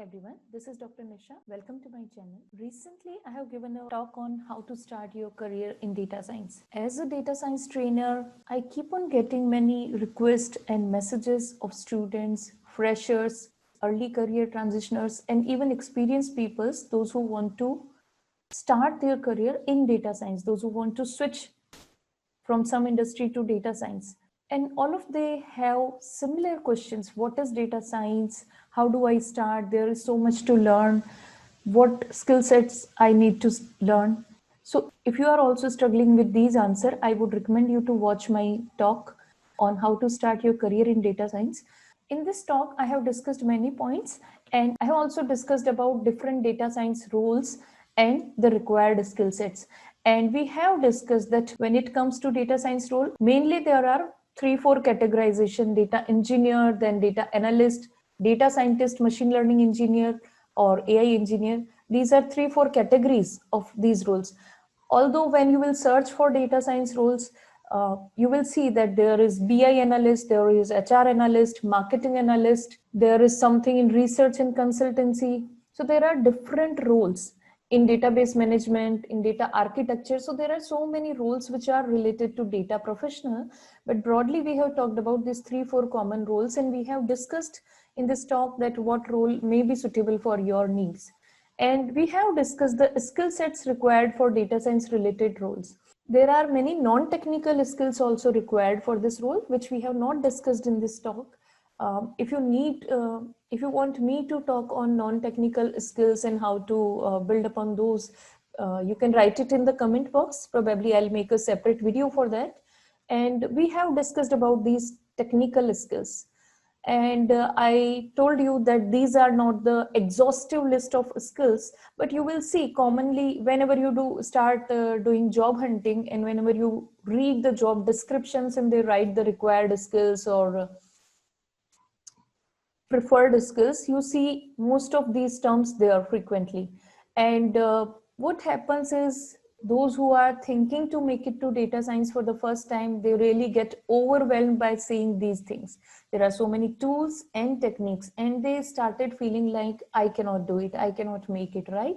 everyone, this is Dr. Nisha. Welcome to my channel. Recently, I have given a talk on how to start your career in data science. As a data science trainer, I keep on getting many requests and messages of students, freshers, early career transitioners, and even experienced people, those who want to start their career in data science, those who want to switch from some industry to data science. And all of they have similar questions. What is data science? How do I start? There is so much to learn. What skill sets I need to learn? So if you are also struggling with these answers, I would recommend you to watch my talk on how to start your career in data science. In this talk, I have discussed many points, and I have also discussed about different data science roles and the required skill sets. And we have discussed that when it comes to data science role, mainly there are 3-4 categorization: data engineer, then data analyst, data scientist, machine learning engineer, or AI engineer. These are 3-4 categories of these roles. Although when you will search for data science roles, you will see that there is BI analyst, there is HR analyst, marketing analyst, there is something in research and consultancy. So there are different roles in database management, in data architecture. So there are so many roles which are related to data professional. But broadly, we have talked about these 3-4 common roles, and we have discussed in this talk that what role may be suitable for your needs. And we have discussed the skill sets required for data science related roles. There are many non-technical skills also required for this role, which we have not discussed in this talk. If you want me to talk on non-technical skills and how to build upon those, you can write it in the comment box. Probably I'll make a separate video for that. And we have discussed about these technical skills. And I told you that these are not the exhaustive list of skills, but you will see commonly whenever you do start doing job hunting, and whenever you read the job descriptions and they write the required skills or preferred skills, you see most of these terms there frequently. And what happens is, those who are thinking to make it to data science for the first time, they really get overwhelmed by seeing these things. There are so many tools and techniques, and they started feeling like, I cannot do it, I cannot make it, right?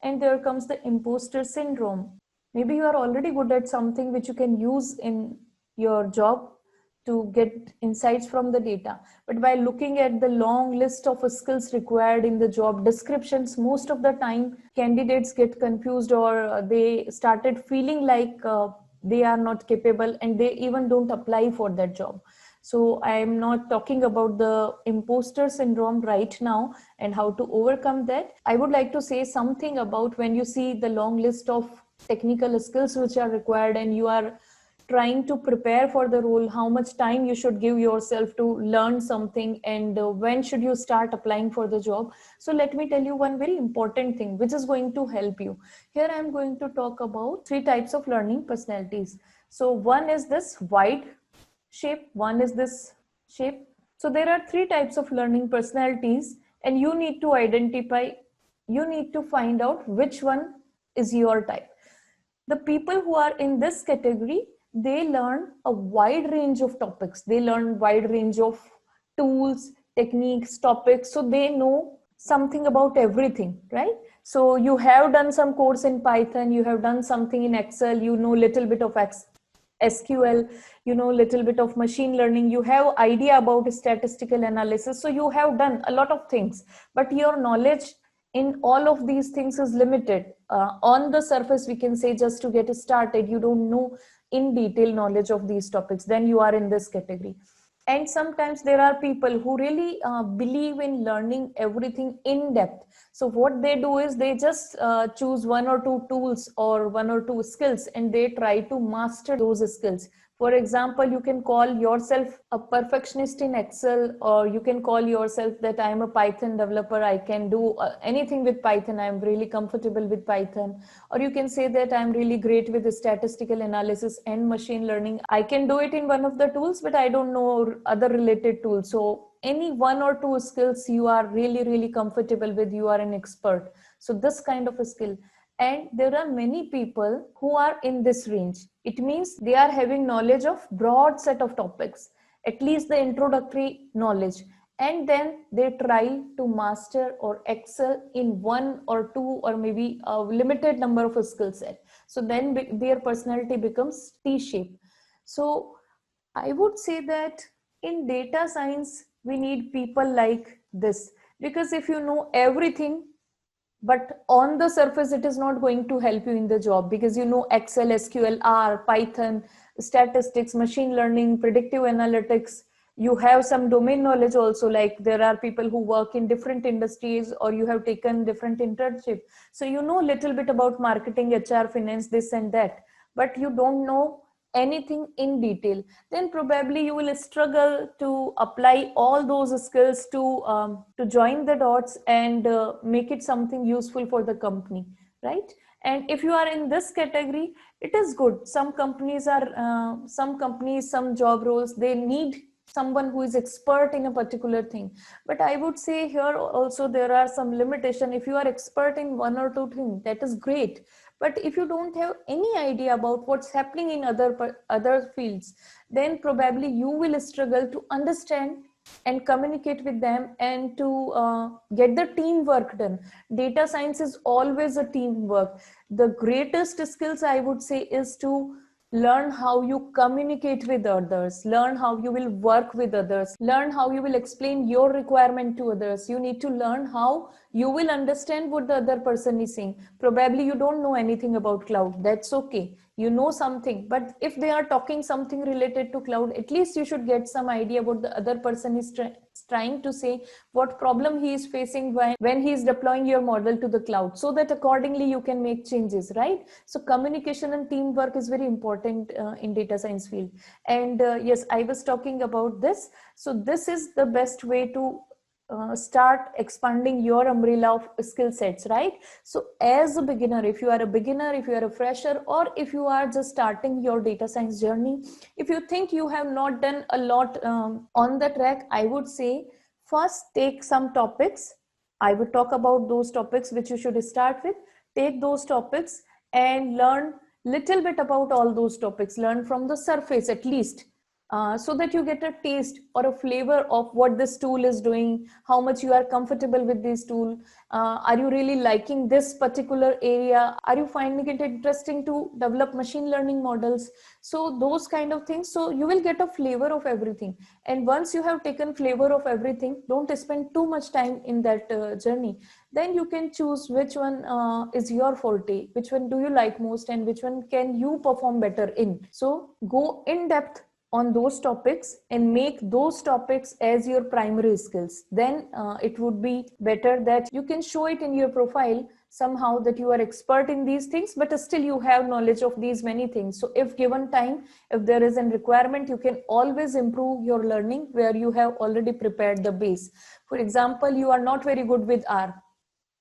And there comes the imposter syndrome. Maybe you are already good at something which you can use in your job to get insights from the data. But by looking at the long list of skills required in the job descriptions, most of the time candidates get confused, or they started feeling like they are not capable, and they even don't apply for that job. So I am not talking about the imposter syndrome right now and how to overcome that. I would like to say something about when you see the long list of technical skills which are required and you are trying to prepare for the role, how much time you should give yourself to learn something, and when should you start applying for the job. So let me tell you one very important thing which is going to help you. Here I am going to talk about 3 types of learning personalities. So one is this wide shape, one is this shape. So there are 3 types of learning personalities, and you need to identify, you need to find out which one is your type. The people who are in this category, they learn a wide range of topics. They learn wide range of tools, techniques, topics. So they know something about everything, right? So you have done some course in Python, you have done something in Excel, you know little bit of SQL, you know little bit of machine learning, you have idea about statistical analysis. So you have done a lot of things, but your knowledge in all of these things is limited. On the surface, we can say, just to get started, you don't know in detail knowledge of these topics, then you are in this category. And sometimes there are people who really believe in learning everything in depth. So what they do is they just choose 1 or 2 tools or 1 or 2 skills, and they try to master those skills. For example, you can call yourself a perfectionist in Excel, or you can call yourself that I am a Python developer. I can do anything with Python. I am really comfortable with Python. Or you can say that I'm really great with statistical analysis and machine learning. I can do it in one of the tools, but I don't know other related tools. So any 1 or 2 skills you are really, really comfortable with, you are an expert. So this kind of a skill. And there are many people who are in this range. It means they are having knowledge of broad set of topics, at least the introductory knowledge. and then they try to master or excel in one or two or maybe a limited number of skill set. So then their personality becomes T-shaped. So I would say that in data science, we need people like this, because if you know everything, but on the surface, it is not going to help you in the job, because you know Excel, SQL, R, Python, statistics, machine learning, predictive analytics. You have some domain knowledge also, like there are people who work in different industries, or you have taken different internship. So you know little bit about marketing, HR, finance, this and that, but you don't know anything in detail. Then probably you will struggle to apply all those skills to join the dots and make it something useful for the company, right? And if you are in this category, it is good. Some companies, some job roles, they need someone who is expert in a particular thing. But I would say here also there are some limitation. If you are expert in one or two things, that is great, but if you don't have any idea about what's happening in other fields, then probably you will struggle to understand and communicate with them and to get the teamwork done. Data science is always a teamwork. The greatest skills, I would say, is to learn how you communicate with others, learn how you will work with others, learn how you will explain your requirement to others. You need to learn how you will understand what the other person is saying. Probably you don't know anything about cloud, that's okay, you know something, but if they are talking something related to cloud, at least you should get some idea what the other person is trying to say, what problem he is facing when he is deploying your model to the cloud, so that accordingly you can make changes, right? So communication and teamwork is very important in data science field. And yes, I was talking about this. So this is the best way to start expanding your umbrella of skill sets, right? So as a beginner, if you are a beginner, if you are a fresher, or if you are just starting your data science journey, if you think you have not done a lot on the track, I would say first take some topics. I would talk about those topics which you should start with. Take those topics and learn little bit about all those topics. Learn from the surface at least, so that you get a taste or a flavor of what this tool is doing, how much you are comfortable with this tool. Are you really liking this particular area? Are you finding it interesting to develop machine learning models? So those kind of things. So you will get a flavor of everything. And once you have taken flavor of everything, don't spend too much time in that journey. Then you can choose which one is your forte, which one do you like most, and which one can you perform better in. So go in depth on those topics and make those topics as your primary skills. Then it would be better that you can show it in your profile somehow that you are expert in these things, but still you have knowledge of these many things. So if given time, if there is a requirement, you can always improve your learning where you have already prepared the base. For example, you are not very good with R,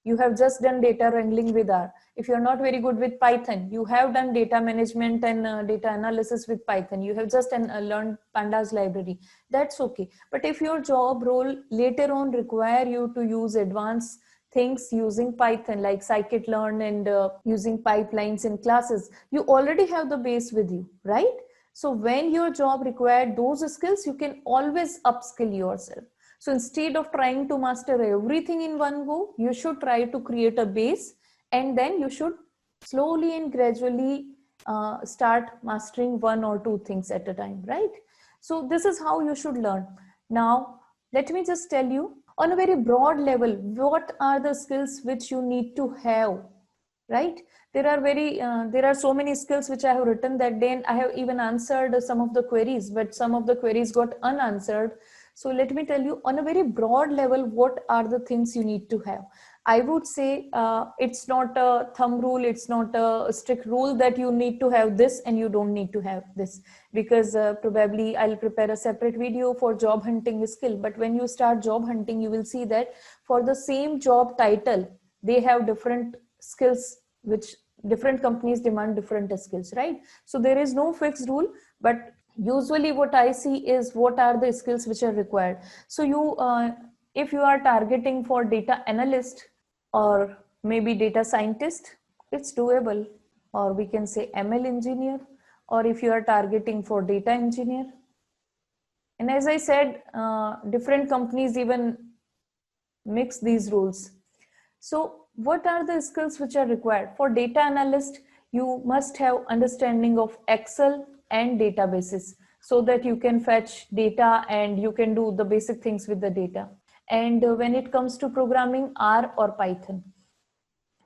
you have just done data wrangling with R. If you're not very good with Python, you have done data management and data analysis with Python. You have just learned Pandas library. That's okay. But if your job role later on require you to use advanced things using Python, like scikit-learn and using pipelines in classes, you already have the base with you, right? So when your job required those skills, you can always upskill yourself. So instead of trying to master everything in one go, you should try to create a base, and then you should slowly and gradually start mastering one or two things at a time, right? So this is how you should learn. Now, let me just tell you on a very broad level, what are the skills which you need to have, right? There are so many skills which I have written that day, and I have even answered some of the queries, but some of the queries got unanswered. So let me tell you on a very broad level, what are the things you need to have. I would say it's not a thumb rule, it's not a strict rule that you need to have this and you don't need to have this, because probably I'll prepare a separate video for job hunting skill. But when you start job hunting, you will see that for the same job title, they have different skills, which different companies demand different skills, right? So there is no fixed rule, but usually what I see is what are the skills which are required. So if you are targeting for data analyst or maybe data scientist, it's doable. Or we can say ML engineer, or if you are targeting for data engineer, And as I said, different companies even mix these rules. So what are the skills which are required? For data analyst, you must have understanding of Excel and databases so that you can fetch data and you can do the basic things with the data. And when it comes to programming, R or Python.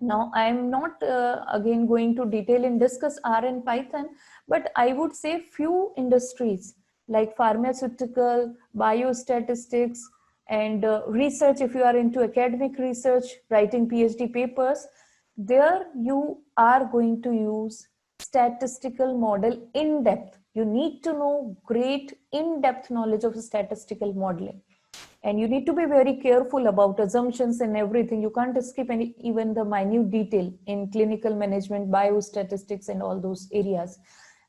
Now, I am not again going to detail and discuss R and Python, but I would say few industries like pharmaceutical, biostatistics, and research. If you are into academic research, writing PhD papers, there you are going to use statistical model in depth. You need to know great in-depth knowledge of statistical modeling, and you need to be very careful about assumptions and everything. You can't skip any, even the minute detail in clinical management, biostatistics, and all those areas.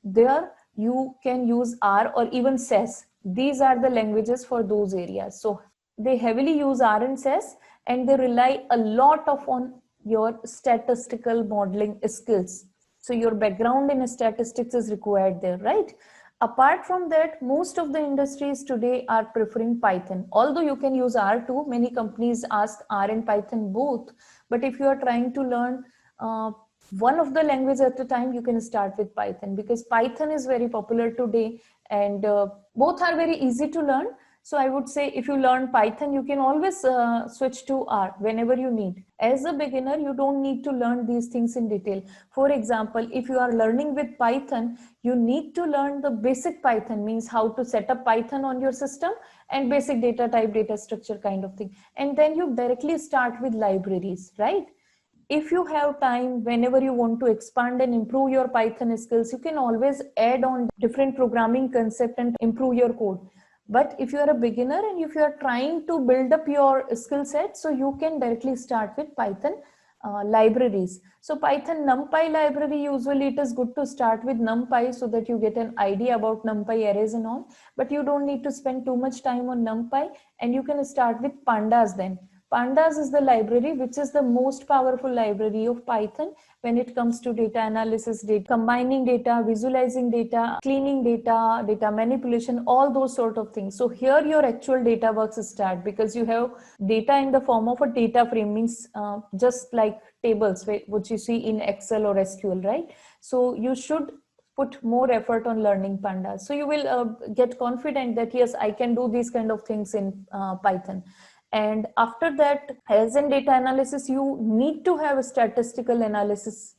There you can use R or even SAS. These are the languages for those areas. So they heavily use R and SAS, and they rely a lot of on your statistical modeling skills. So your background in statistics is required there, right? Apart from that, most of the industries today are preferring Python. Although you can use R too, many companies ask R and Python both. But if you are trying to learn one of the language at a time, you can start with Python, because Python is very popular today, and both are very easy to learn. So I would say if you learn Python, you can always switch to R whenever you need. As a beginner, you don't need to learn these things in detail. For example, if you are learning with Python, you need to learn the basic Python, means how to set up Python on your system, and basic data type, data structure kind of thing. And then you directly start with libraries, right? If you have time, whenever you want to expand and improve your Python skills, you can always add on different programming concept and improve your code. But if you are a beginner and if you are trying to build up your skill set, so you can directly start with Python libraries. So Python NumPy library, usually it is good to start with NumPy so that you get an idea about NumPy arrays and all, but you don't need to spend too much time on NumPy, and you can start with Pandas then. Pandas is the library which is the most powerful library of Python when it comes to data analysis, data, combining data, visualizing data, cleaning data, data manipulation, all those sort of things. So here your actual data works start, because you have data in the form of a data frame, means just like tables which you see in Excel or SQL, right? So you should put more effort on learning Pandas. So you will get confident that yes, I can do these kind of things in Python. And after that, as in data analysis, you need to have a statistical analysis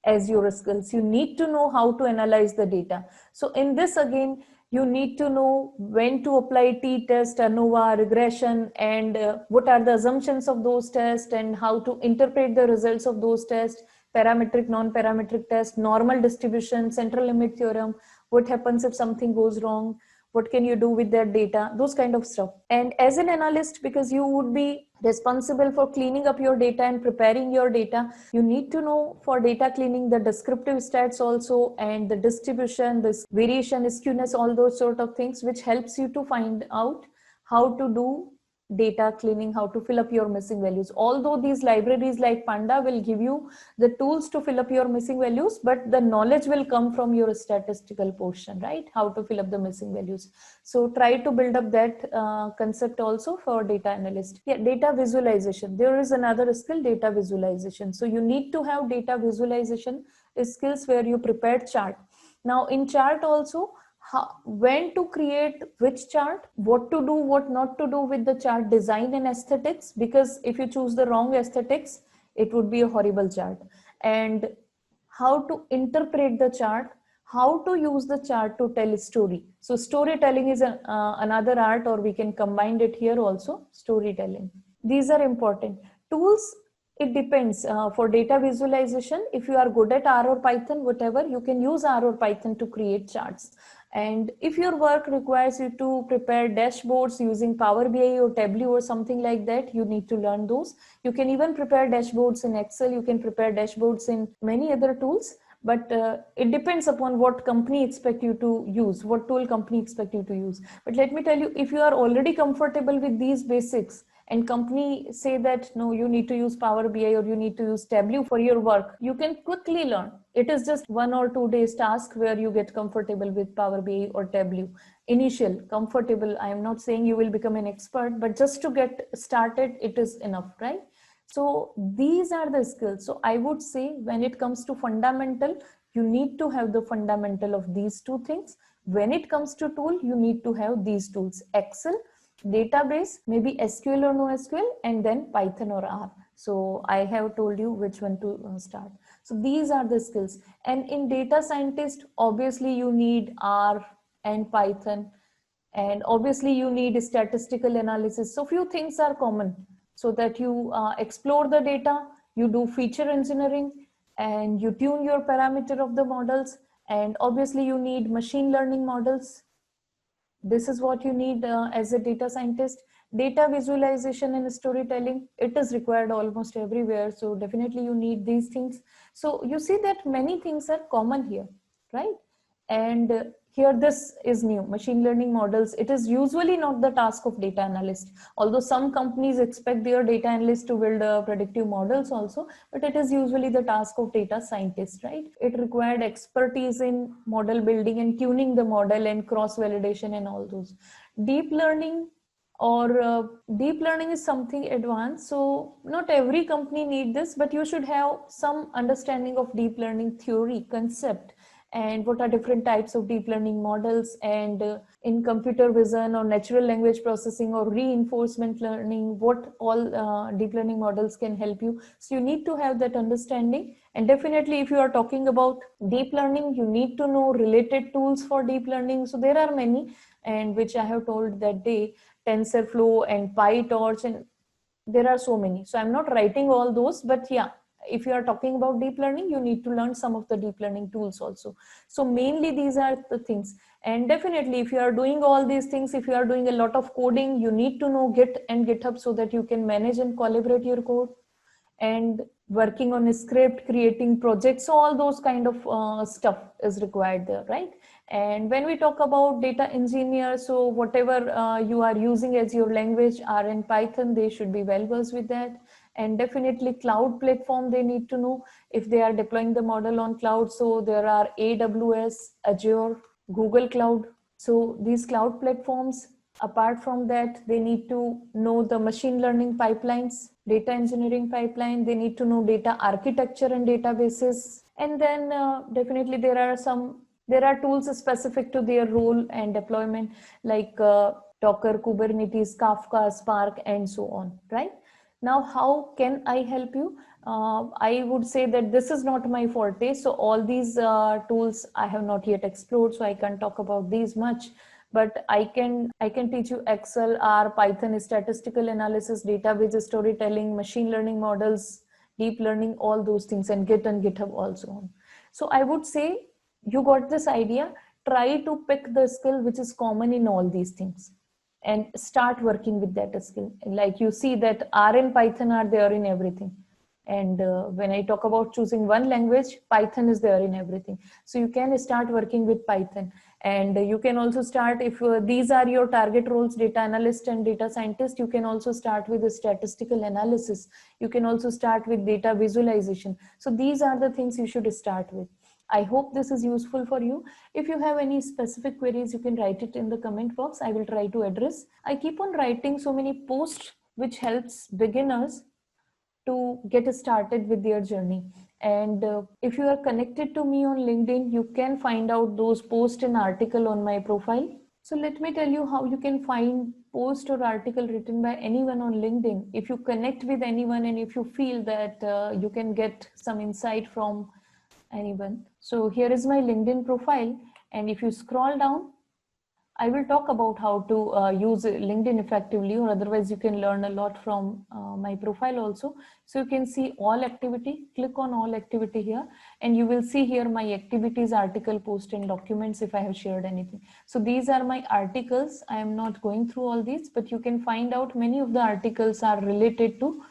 as your skills. You need to know how to analyze the data. So in this again, you need to know when to apply t-test, ANOVA, regression, and what are the assumptions of those tests, and how to interpret the results of those tests, parametric, non-parametric test, normal distribution, central limit theorem, what happens if something goes wrong, what can you do with that data, those kind of stuff. And as an analyst, because you would be responsible for cleaning up your data and preparing your data, you need to know for data cleaning the descriptive stats also, and the distribution, this variation, skewness, all those sort of things, which helps you to find out how to do data cleaning, how to fill up your missing values. Although these libraries like Panda will give you the tools to fill up your missing values, but the knowledge will come from your statistical portion, right? How to fill up the missing values. So try to build up that concept also for data analyst. Yeah, data visualization. There is another skill, data visualization. So you need to have data visualization skills where you prepare chart. Now in chart also, when to create which chart, what to do, what not to do with the chart design and aesthetics, because if you choose the wrong aesthetics, it would be a horrible chart. And how to interpret the chart, how to use the chart to tell a story. So storytelling is another art, or we can combine it here also, storytelling. These are important. Tools, it depends. For data visualization, if you are good at R or Python, whatever, you can use R or Python to create charts. And if your work requires you to prepare dashboards using Power BI or Tableau or something like that, you need to learn those. You can even prepare dashboards in Excel. You can prepare dashboards in many other tools, but it depends upon what company expect you to use, what tool company expect you to use. But let me tell you, if you are already comfortable with these basics, and company say that no, you need to use Power BI or you need to use Tableau for your work, you can quickly learn. It is just 1 or 2 days task where you get comfortable with Power BI or Tableau. Initial comfortable, I am not saying you will become an expert, but just to get started, it is enough, right? So these are the skills. So I would say when it comes to fundamental, you need to have the fundamental of these two things. When it comes to tool, you need to have these tools: Excel, database, maybe SQL or NoSQL, and then Python or R. So I have told you which one to start. So these are the skills. And in data scientist, obviously you need R and Python, and obviously you need statistical analysis. So few things are common, so that you explore the data, you do feature engineering, and you tune your parameter of the models. And obviously you need machine learning models. This is what you need as a data scientist. Data visualization and storytelling, it is required almost everywhere, so definitely you need these things. So you see that many things are common here, right? And here this is new, machine learning models. It is usually not the task of data analyst, although some companies expect their data analysts to build predictive models also, but it is usually the task of data scientist, right? It required expertise in model building and tuning the model and cross validation and all those. Deep learning or deep learning is something advanced, so not every company need this, but you should have some understanding of deep learning theory concept, and what are different types of deep learning models, and in computer vision or natural language processing or reinforcement learning, what all deep learning models can help you. So you need to have that understanding. And definitely if you are talking about deep learning, you need to know related tools for deep learning. So there are many, and which I have told that day, TensorFlow and PyTorch, and there are so many. So I'm not writing all those, but yeah, if you are talking about deep learning, you need to learn some of the deep learning tools also. So mainly these are the things. And definitely if you are doing all these things, if you are doing a lot of coding, you need to know Git and GitHub so that you can manage and collaborate your code. And working on a script, creating projects, all those kind of stuff is required there, right? And when we talk about data engineer, so whatever you are using as your language, R and Python, they should be well versed with that. And definitely cloud platform, they need to know if they are deploying the model on cloud. So there are AWS, Azure, Google Cloud. So these cloud platforms, apart from that, they need to know the machine learning pipelines, data engineering pipeline. They need to know data architecture and databases. And then definitely there are tools specific to their role and deployment, like Docker, Kubernetes, Kafka, Spark, and so on, right? Now, how can I help you? I would say that this is not my forte. So all these tools I have not yet explored, so I can't talk about these much. But I can teach you Excel, R, Python, statistical analysis, database storytelling, machine learning models, deep learning, all those things, and Git and GitHub also. So I would say you got this idea. Try to pick the skill which is common in all these things and start working with that skill. Like you see that R and Python are there in everything. And when I talk about choosing one language, Python is there in everything. So you can start working with Python. And you can also start, if these are your target roles, data analyst and data scientist, you can also start with the statistical analysis. You can also start with data visualization. So these are the things you should start with. I hope this is useful for you. If you have any specific queries, you can write it in the comment box. I will try to address. I keep on writing so many posts which helps beginners to get started with their journey. And if you are connected to me on LinkedIn, you can find out those posts and article on my profile. So let me tell you how you can find post or article written by anyone on LinkedIn. If you connect with anyone and if you feel that you can get some insight from anyone. So here is my LinkedIn profile. And if you scroll down, I will talk about how to use LinkedIn effectively, or otherwise you can learn a lot from my profile also. So you can see all activity, click on all activity here, and you will see here my activities, article, post, and documents if I have shared anything. So these are my articles. I am not going through all these, but you can find out many of the articles are related to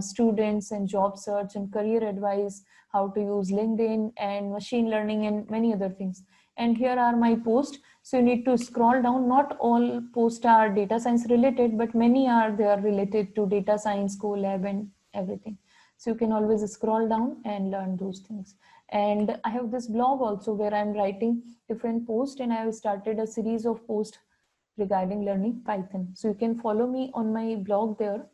students and job search and career advice, how to use LinkedIn and machine learning and many other things. and here are my posts. So you need to scroll down. Not all posts are data science related, but many are, they are related to data science, Colab and everything. So you can always scroll down and learn those things. And I have this blog also where I'm writing different posts, and I have started a series of posts regarding learning Python. So you can follow me on my blog there.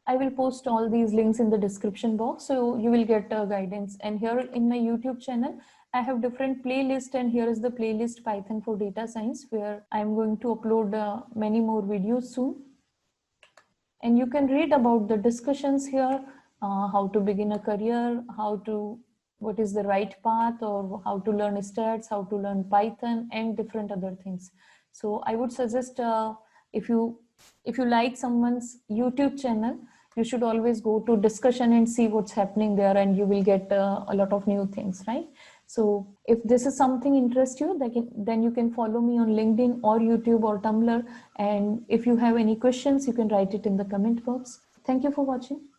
I will post all these links in the description box, so you will get guidance. And here in my YouTube channel, I have different playlists, and here is the playlist Python for Data Science, where I'm going to upload many more videos soon. And you can read about the discussions here, how to begin a career, what is the right path, or how to learn stats, how to learn Python, and different other things. So I would suggest, if you like someone's YouTube channel, you should always go to discussion and see what's happening there, and you will get a lot of new things, right? So if this is something interests you, then you can follow me on LinkedIn or YouTube or Tumblr. And if you have any questions, you can write it in the comment box. Thank you for watching.